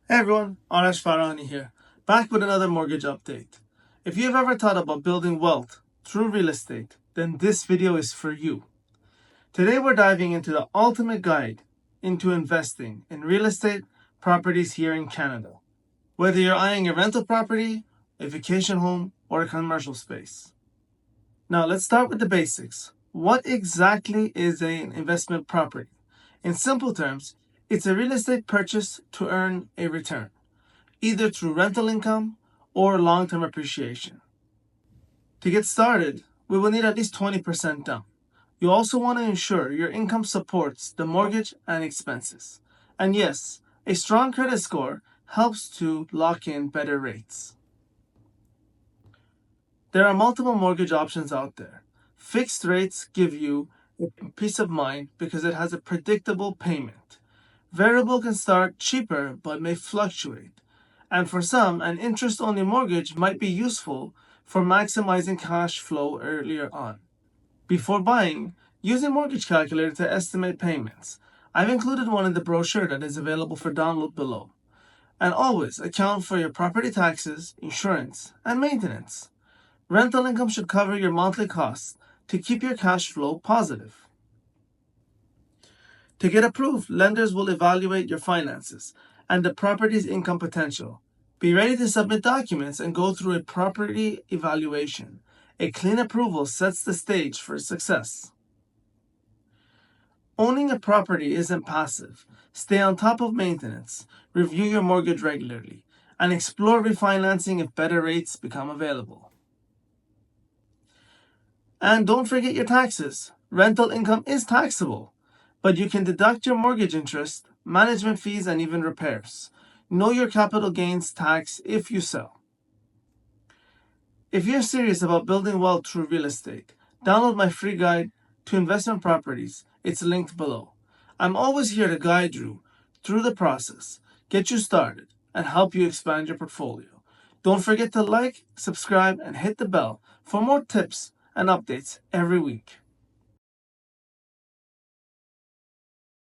Hey everyone, Arash Farahani here, back with another mortgage update. If you've ever thought about building wealth through real estate, then this video is for you. Today we're diving into the ultimate guide into investing in real estate properties here in Canada. Whether you're eyeing a rental property, a vacation home, or a commercial space. Now let's start with the basics. What exactly is an investment property? In simple terms, it's a real estate purchase to earn a return, either through rental income or long-term appreciation. To get started, we will need at least 20% down. You also want to ensure your income supports the mortgage and expenses. And yes, a strong credit score helps to lock in better rates. There are multiple mortgage options out there. Fixed rates give you peace of mind because it has a predictable payment. Variable can start cheaper but may fluctuate. And for some, an interest-only mortgage might be useful for maximizing cash flow earlier on. Before buying, use a mortgage calculator to estimate payments. I've included one in the brochure that is available for download below. And always account for your property taxes, insurance, and maintenance. Rental income should cover your monthly costs to keep your cash flow positive. To get approved, lenders will evaluate your finances and the property's income potential. Be ready to submit documents and go through a property evaluation. A clean approval sets the stage for success. Owning a property isn't passive. Stay on top of maintenance, review your mortgage regularly, and explore refinancing if better rates become available. And don't forget your taxes. Rental income is taxable, but you can deduct your mortgage interest, management fees, and even repairs. Know your capital gains tax if you sell. If you're serious about building wealth through real estate, download my free guide to investment properties. It's linked below. I'm always here to guide you through the process, get you started, and help you expand your portfolio. Don't forget to like, subscribe, and hit the bell for more tips and updates every week.